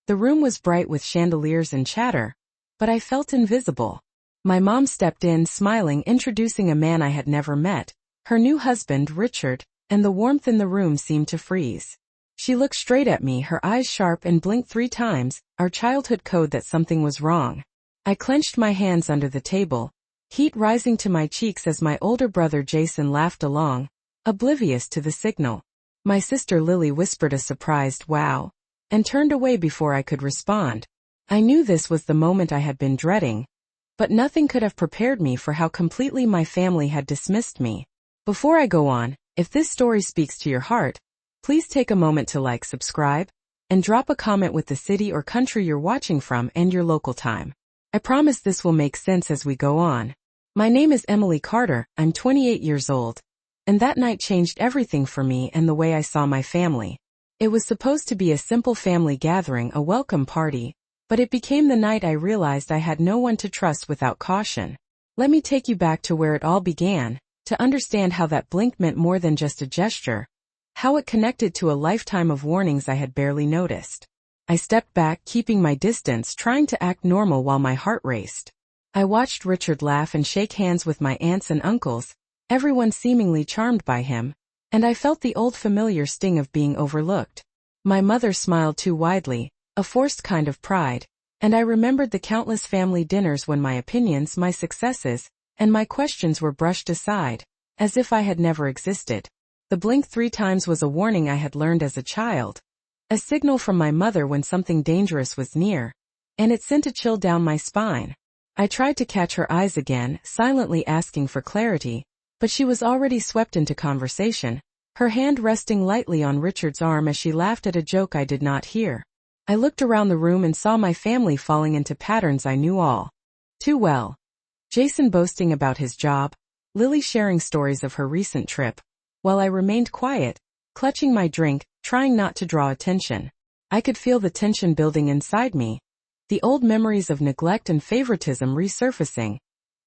The room was bright with chandeliers and chatter, but I felt invisible. My mom stepped in smiling, introducing a man I had never met, her new husband, Richard, and the warmth in the room seemed to freeze. She looked straight at me, her eyes sharp, and blinked 3 times, our childhood code that something was wrong. I clenched my hands under the table, heat rising to my cheeks as my older brother Jason laughed along, oblivious to the signal. My sister Lily whispered a surprised "wow," and turned away before I could respond. I knew this was the moment I had been dreading, but nothing could have prepared me for how completely my family had dismissed me. Before I go on, if this story speaks to your heart, please take a moment to like, subscribe, and drop a comment with the city or country you're watching from and your local time. I promise this will make sense as we go on. My name is Emily Carter, I'm 28 years old, and that night changed everything for me and the way I saw my family. It was supposed to be a simple family gathering, a welcome party, but it became the night I realized I had no one to trust without caution. Let me take you back to where it all began, to understand how that blink meant more than just a gesture, how it connected to a lifetime of warnings I had barely noticed. I stepped back, keeping my distance, trying to act normal while my heart raced. I watched Richard laugh and shake hands with my aunts and uncles, everyone seemingly charmed by him, and I felt the old familiar sting of being overlooked. My mother smiled too widely, a forced kind of pride, and I remembered the countless family dinners when my opinions, my successes, and my questions were brushed aside, as if I had never existed. The blink 3 times was a warning I had learned as a child, a signal from my mother when something dangerous was near, and it sent a chill down my spine. I tried to catch her eyes again, silently asking for clarity, but she was already swept into conversation, her hand resting lightly on Richard's arm as she laughed at a joke I did not hear. I looked around the room and saw my family falling into patterns I knew all too well. Jason boasting about his job, Lily sharing stories of her recent trip, while I remained quiet, clutching my drink, trying not to draw attention. I could feel the tension building inside me, the old memories of neglect and favoritism resurfacing,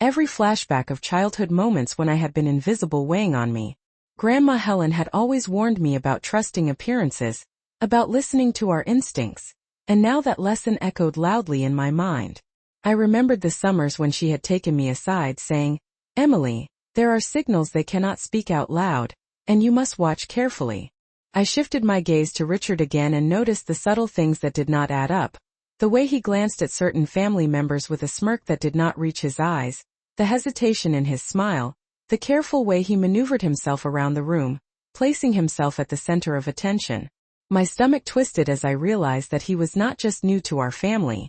every flashback of childhood moments when I had been invisible weighing on me. Grandma Helen had always warned me about trusting appearances, about listening to our instincts, and now that lesson echoed loudly in my mind. I remembered the summers when she had taken me aside saying, "Emily, there are signals they cannot speak out loud, and you must watch carefully." I shifted my gaze to Richard again and noticed the subtle things that did not add up. The way he glanced at certain family members with a smirk that did not reach his eyes, the hesitation in his smile, the careful way he maneuvered himself around the room, placing himself at the center of attention. My stomach twisted as I realized that he was not just new to our family.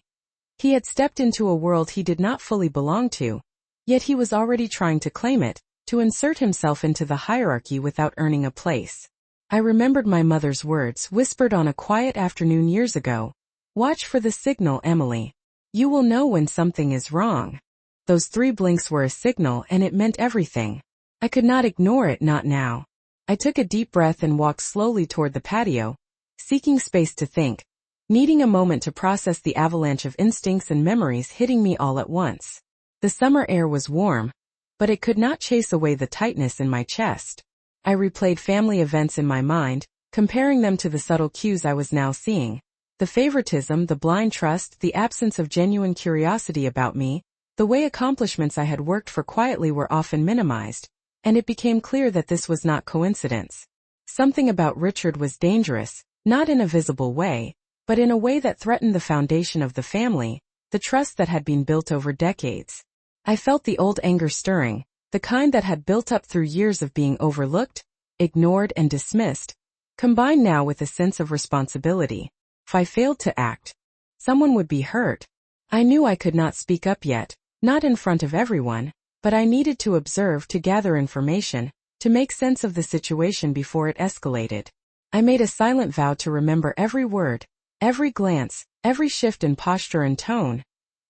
He had stepped into a world he did not fully belong to, yet he was already trying to claim it, to insert himself into the hierarchy without earning a place. I remembered my mother's words, whispered on a quiet afternoon years ago. "Watch for the signal, Emily. You will know when something is wrong." Those 3 blinks were a signal, and it meant everything. I could not ignore it, not now. I took a deep breath and walked slowly toward the patio, seeking space to think, needing a moment to process the avalanche of instincts and memories hitting me all at once. The summer air was warm, but it could not chase away the tightness in my chest. I replayed family events in my mind, comparing them to the subtle cues I was now seeing. The favoritism, the blind trust, the absence of genuine curiosity about me, the way accomplishments I had worked for quietly were often minimized, and it became clear that this was not coincidence. Something about Richard was dangerous, not in a visible way, but in a way that threatened the foundation of the family, the trust that had been built over decades. I felt the old anger stirring, the kind that had built up through years of being overlooked, ignored, and dismissed, combined now with a sense of responsibility. If I failed to act, someone would be hurt. I knew I could not speak up yet, not in front of everyone, but I needed to observe, to gather information, to make sense of the situation before it escalated. I made a silent vow to remember every word, every glance, every shift in posture and tone,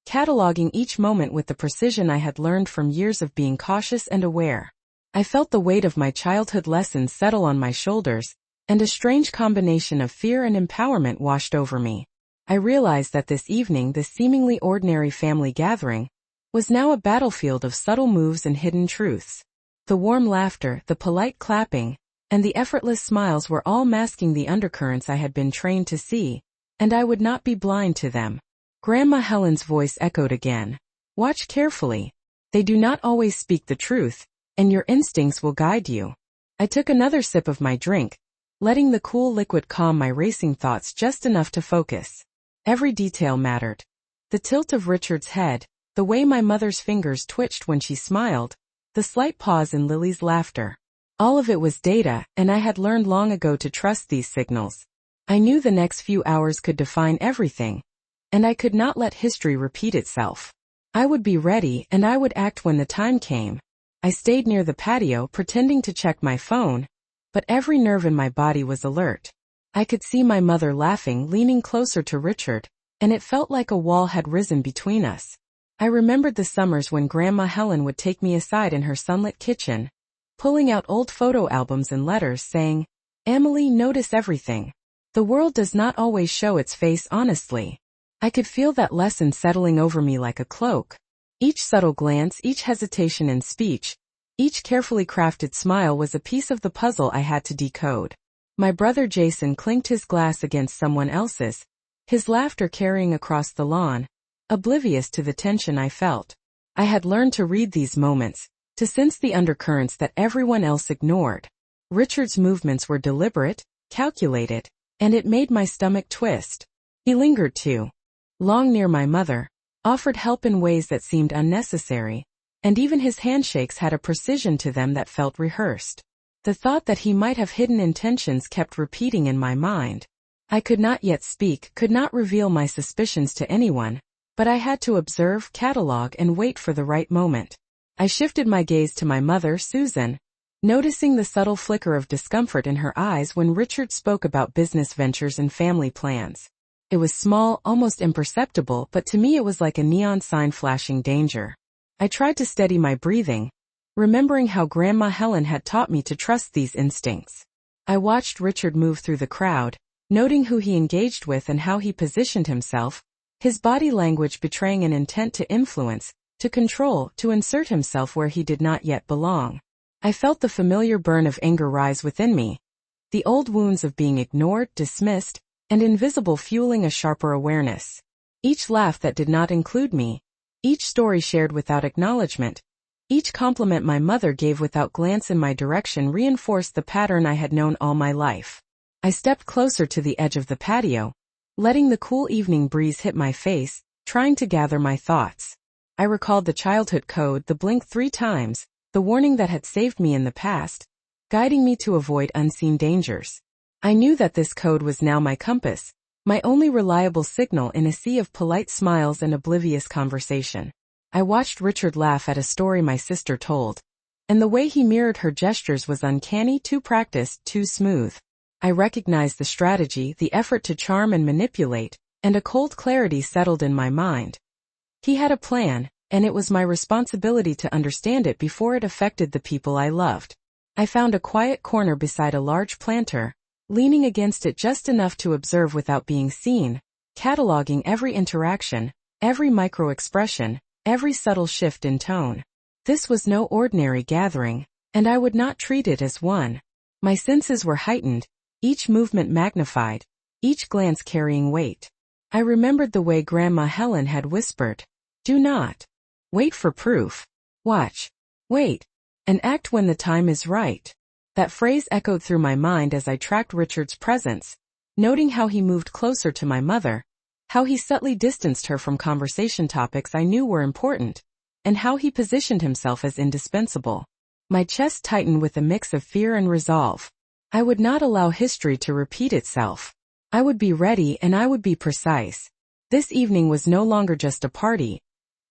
cataloging each moment with the precision I had learned from years of being cautious and aware. I felt the weight of my childhood lessons settle on my shoulders, and a strange combination of fear and empowerment washed over me. I realized that this evening, this seemingly ordinary family gathering, was now a battlefield of subtle moves and hidden truths. The warm laughter, the polite clapping, and the effortless smiles were all masking the undercurrents I had been trained to see, and I would not be blind to them. Grandma Helen's voice echoed again. Watch carefully. They do not always speak the truth, and your instincts will guide you. I took another sip of my drink, letting the cool liquid calm my racing thoughts just enough to focus. Every detail mattered. The tilt of Richard's head, the way my mother's fingers twitched when she smiled, the slight pause in Lily's laughter. All of it was data, and I had learned long ago to trust these signals. I knew the next few hours could define everything, and I could not let history repeat itself. I would be ready, and I would act when the time came. I stayed near the patio pretending to check my phone, but every nerve in my body was alert. I could see my mother laughing, leaning closer to Richard, and it felt like a wall had risen between us. I remembered the summers when Grandma Helen would take me aside in her sunlit kitchen, pulling out old photo albums and letters saying, "Emily, notice everything. The world does not always show its face honestly." I could feel that lesson settling over me like a cloak. Each subtle glance, each hesitation in speech, each carefully crafted smile was a piece of the puzzle I had to decode. My brother Jason clinked his glass against someone else's, his laughter carrying across the lawn, oblivious to the tension I felt. I had learned to read these moments, to sense the undercurrents that everyone else ignored. Richard's movements were deliberate, calculated, and it made my stomach twist. He lingered too long near my mother, offered help in ways that seemed unnecessary, and even his handshakes had a precision to them that felt rehearsed. The thought that he might have hidden intentions kept repeating in my mind. I could not yet speak, could not reveal my suspicions to anyone, but I had to observe, catalog, and wait for the right moment. I shifted my gaze to my mother, Susan, noticing the subtle flicker of discomfort in her eyes when Richard spoke about business ventures and family plans. It was small, almost imperceptible, but to me it was like a neon sign flashing danger. I tried to steady my breathing, remembering how Grandma Helen had taught me to trust these instincts. I watched Richard move through the crowd, noting who he engaged with and how he positioned himself, his body language betraying an intent to influence, to control, to insert himself where he did not yet belong. I felt the familiar burn of anger rise within me, the old wounds of being ignored, dismissed, and invisible fueling a sharper awareness. Each laugh that did not include me, each story shared without acknowledgement, each compliment my mother gave without glance in my direction reinforced the pattern I had known all my life. I stepped closer to the edge of the patio, letting the cool evening breeze hit my face, trying to gather my thoughts. I recalled the childhood code, the blink 3 times, the warning that had saved me in the past, guiding me to avoid unseen dangers. I knew that this code was now my compass, my only reliable signal in a sea of polite smiles and oblivious conversation. I watched Richard laugh at a story my sister told, and the way he mirrored her gestures was uncanny, too practiced, too smooth. I recognized the strategy, the effort to charm and manipulate, and a cold clarity settled in my mind. He had a plan, and it was my responsibility to understand it before it affected the people I loved. I found a quiet corner beside a large planter, leaning against it just enough to observe without being seen, cataloging every interaction, every micro-expression, every subtle shift in tone. This was no ordinary gathering, and I would not treat it as one. My senses were heightened, each movement magnified, each glance carrying weight. I remembered the way Grandma Helen had whispered, "Do not wait for proof. Watch, wait, and act when the time is right." That phrase echoed through my mind as I tracked Richard's presence, noting how he moved closer to my mother, how he subtly distanced her from conversation topics I knew were important, and how he positioned himself as indispensable. My chest tightened with a mix of fear and resolve. I would not allow history to repeat itself. I would be ready and I would be precise. This evening was no longer just a party.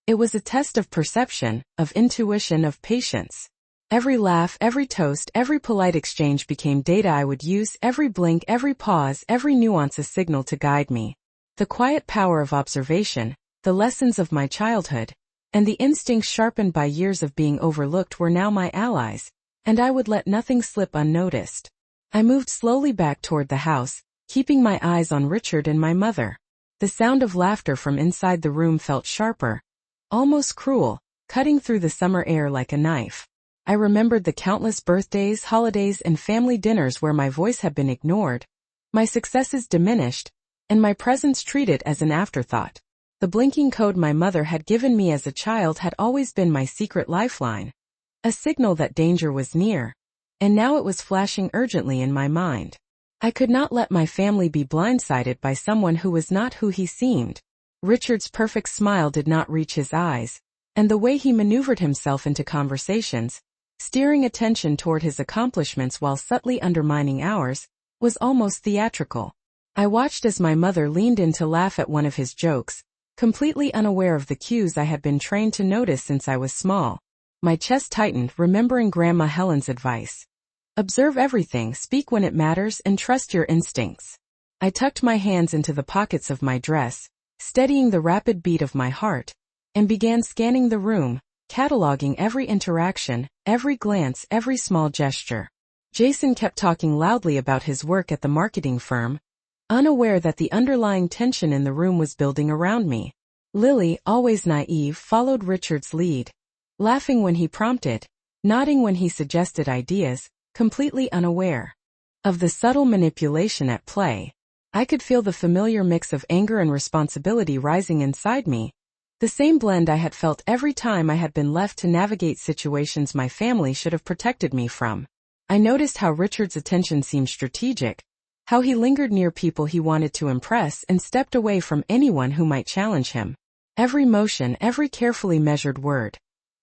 It was a test of perception, of intuition, of patience. Every laugh, every toast, every polite exchange became data I would use, every blink, every pause, every nuance a signal to guide me. The quiet power of observation, the lessons of my childhood, and the instincts sharpened by years of being overlooked were now my allies, and I would let nothing slip unnoticed. I moved slowly back toward the house, keeping my eyes on Richard and my mother. The sound of laughter from inside the room felt sharper, almost cruel, cutting through the summer air like a knife. I remembered the countless birthdays, holidays, and family dinners where my voice had been ignored, my successes diminished, and my presence treated as an afterthought. The blinking code my mother had given me as a child had always been my secret lifeline, a signal that danger was near, and now it was flashing urgently in my mind. I could not let my family be blindsided by someone who was not who he seemed. Richard's perfect smile did not reach his eyes, and the way he maneuvered himself into conversations, steering attention toward his accomplishments while subtly undermining ours, was almost theatrical. I watched as my mother leaned in to laugh at one of his jokes, completely unaware of the cues I had been trained to notice since I was small. My chest tightened, remembering Grandma Helen's advice. Observe everything, speak when it matters, and trust your instincts. I tucked my hands into the pockets of my dress, steadying the rapid beat of my heart, and began scanning the room, cataloging every interaction, every glance, every small gesture. Jason kept talking loudly about his work at the marketing firm, unaware that the underlying tension in the room was building around me. Lily, always naive, followed Richard's lead, laughing when he prompted, nodding when he suggested ideas, completely unaware of the subtle manipulation at play. I could feel the familiar mix of anger and responsibility rising inside me, the same blend I had felt every time I had been left to navigate situations my family should have protected me from. I noticed how Richard's attention seemed strategic, how he lingered near people he wanted to impress and stepped away from anyone who might challenge him. Every motion, every carefully measured word,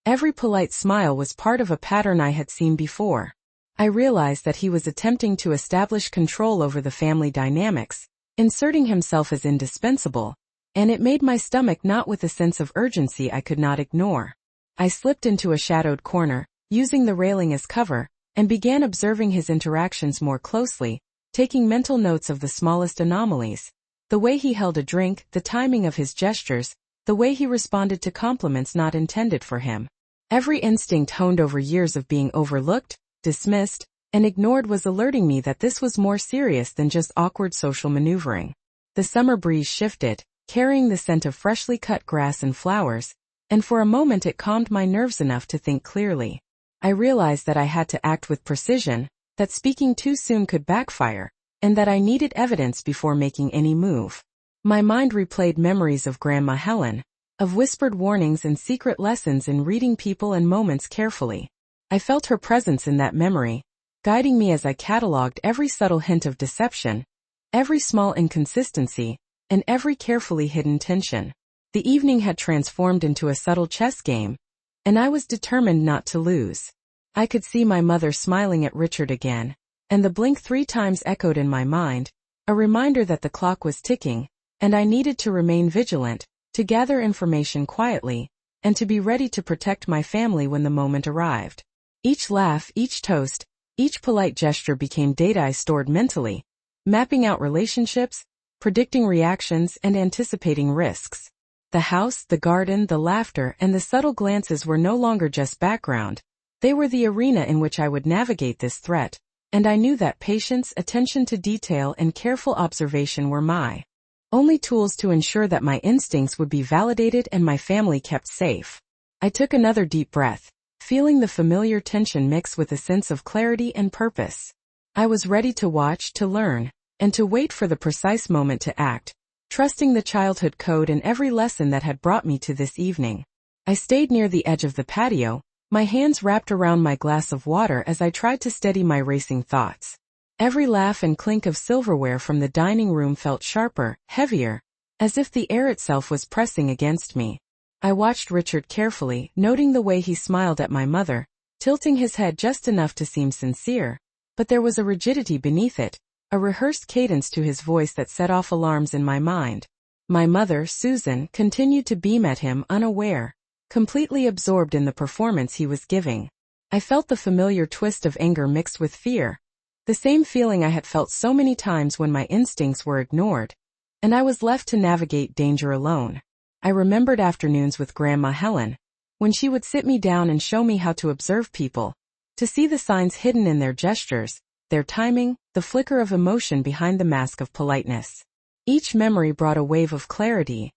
every polite smile was part of a pattern I had seen before. I realized that he was attempting to establish control over the family dynamics, inserting himself as indispensable, and it made my stomach knot with a sense of urgency I could not ignore. I slipped into a shadowed corner, using the railing as cover, and began observing his interactions more closely, taking mental notes of the smallest anomalies. The way he held a drink, the timing of his gestures, the way he responded to compliments not intended for him. Every instinct honed over years of being overlooked, dismissed, and ignored was alerting me that this was more serious than just awkward social maneuvering. The summer breeze shifted, carrying the scent of freshly cut grass and flowers, and for a moment it calmed my nerves enough to think clearly. I realized that I had to act with precision, that speaking too soon could backfire, and that I needed evidence before making any move. My mind replayed memories of Grandma Helen, of whispered warnings and secret lessons in reading people and moments carefully. I felt her presence in that memory, guiding me as I catalogued every subtle hint of deception, every small inconsistency, and every carefully hidden tension. The evening had transformed into a subtle chess game, and I was determined not to lose. I could see my mother smiling at Richard again, and the blink 3 times echoed in my mind, a reminder that the clock was ticking, and I needed to remain vigilant, to gather information quietly, and to be ready to protect my family when the moment arrived. Each laugh, each toast, each polite gesture became data I stored mentally, mapping out relationships, predicting reactions, and anticipating risks. The house, the garden, the laughter, and the subtle glances were no longer just background. They were the arena in which I would navigate this threat, and I knew that patience, attention to detail, and careful observation were my only tools to ensure that my instincts would be validated and my family kept safe. I took another deep breath, feeling the familiar tension mix with a sense of clarity and purpose. I was ready to watch, to learn, and to wait for the precise moment to act, trusting the childhood code and every lesson that had brought me to this evening. I stayed near the edge of the patio, my hands wrapped around my glass of water as I tried to steady my racing thoughts. Every laugh and clink of silverware from the dining room felt sharper, heavier, as if the air itself was pressing against me. I watched Richard carefully, noting the way he smiled at my mother, tilting his head just enough to seem sincere, but there was a rigidity beneath it, a rehearsed cadence to his voice that set off alarms in my mind. My mother, Susan, continued to beam at him unaware, completely absorbed in the performance he was giving. I felt the familiar twist of anger mixed with fear, the same feeling I had felt so many times when my instincts were ignored, and I was left to navigate danger alone. I remembered afternoons with Grandma Helen, when she would sit me down and show me how to observe people, to see the signs hidden in their gestures, their timing, the flicker of emotion behind the mask of politeness. Each memory brought a wave of clarity.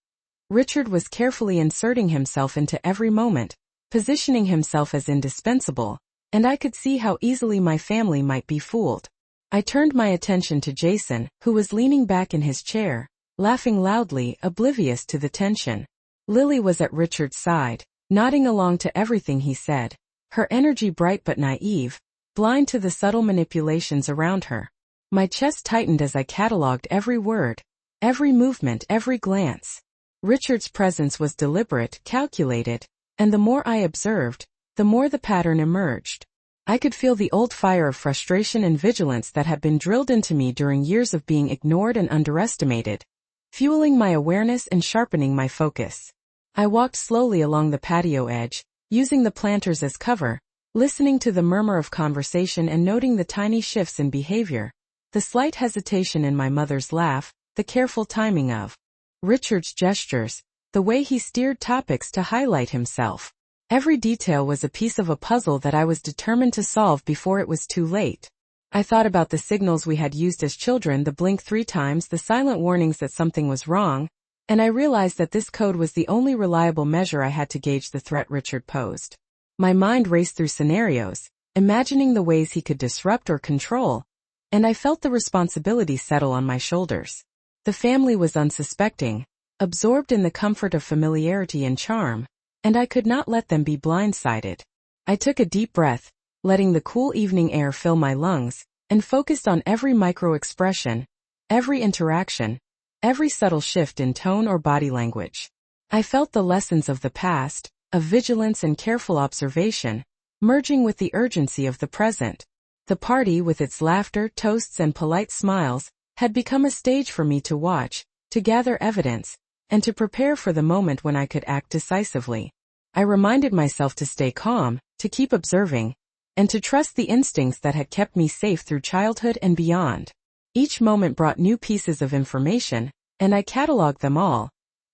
Richard was carefully inserting himself into every moment, positioning himself as indispensable, and I could see how easily my family might be fooled. I turned my attention to Jason, who was leaning back in his chair, laughing loudly, oblivious to the tension. Lily was at Richard's side, nodding along to everything he said, her energy bright but naive, blind to the subtle manipulations around her. My chest tightened as I catalogued every word, every movement, every glance. Richard's presence was deliberate, calculated, and the more I observed, the more the pattern emerged. I could feel the old fire of frustration and vigilance that had been drilled into me during years of being ignored and underestimated, fueling my awareness and sharpening my focus. I walked slowly along the patio edge, using the planters as cover, listening to the murmur of conversation and noting the tiny shifts in behavior, the slight hesitation in my mother's laugh, the careful timing of Richard's gestures, the way he steered topics to highlight himself. Every detail was a piece of a puzzle that I was determined to solve before it was too late. I thought about the signals we had used as children, the blink 3 times, the silent warnings that something was wrong, and I realized that this code was the only reliable measure I had to gauge the threat Richard posed. My mind raced through scenarios, imagining the ways he could disrupt or control, and I felt the responsibility settle on my shoulders. The family was unsuspecting, absorbed in the comfort of familiarity and charm, and I could not let them be blindsided. I took a deep breath, letting the cool evening air fill my lungs, and focused on every micro-expression, every interaction, every subtle shift in tone or body language. I felt the lessons of the past, of vigilance and careful observation, merging with the urgency of the present. The party, with its laughter, toasts, and polite smiles, had become a stage for me to watch, to gather evidence, and to prepare for the moment when I could act decisively. I reminded myself to stay calm, to keep observing, and to trust the instincts that had kept me safe through childhood and beyond. Each moment brought new pieces of information, and I cataloged them all,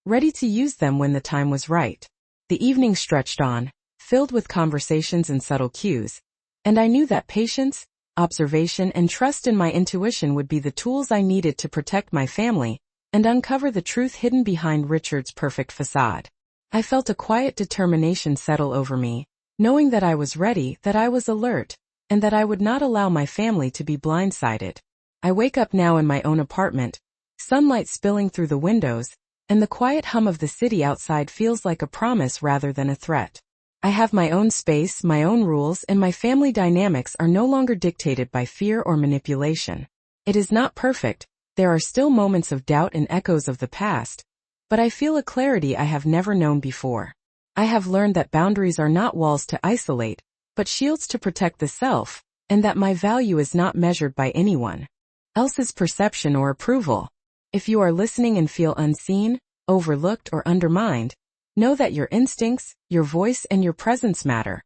ready to use them when the time was right. The evening stretched on, filled with conversations and subtle cues, and I knew that patience, observation, and trust in my intuition would be the tools I needed to protect my family and uncover the truth hidden behind Richard's perfect facade. I felt a quiet determination settle over me, knowing that I was ready, that I was alert, and that I would not allow my family to be blindsided. I wake up now in my own apartment, sunlight spilling through the windows, and the quiet hum of the city outside feels like a promise rather than a threat. I have my own space, my own rules, and my family dynamics are no longer dictated by fear or manipulation. It is not perfect, there are still moments of doubt and echoes of the past, but I feel a clarity I have never known before. I have learned that boundaries are not walls to isolate, but shields to protect the self, and that my value is not measured by anyone else's perception or approval. If you are listening and feel unseen, overlooked, or undermined, know that your instincts, your voice, and your presence matter.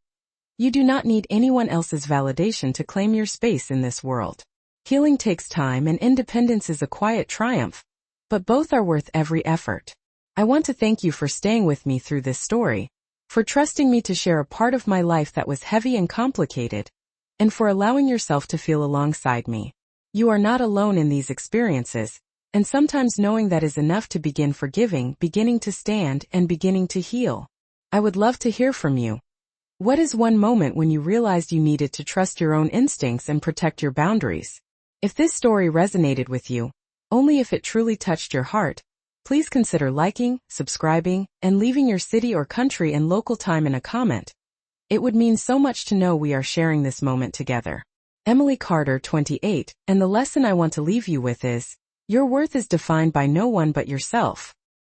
You do not need anyone else's validation to claim your space in this world. Healing takes time and independence is a quiet triumph, but both are worth every effort. I want to thank you for staying with me through this story, for trusting me to share a part of my life that was heavy and complicated, and for allowing yourself to feel alongside me. You are not alone in these experiences, and sometimes knowing that is enough to begin forgiving, beginning to stand, and beginning to heal. I would love to hear from you. What is one moment when you realized you needed to trust your own instincts and protect your boundaries? If this story resonated with you, only if it truly touched your heart, please consider liking, subscribing, and leaving your city or country and local time in a comment. It would mean so much to know we are sharing this moment together. Emily Carter, 28, and the lesson I want to leave you with is, your worth is defined by no one but yourself.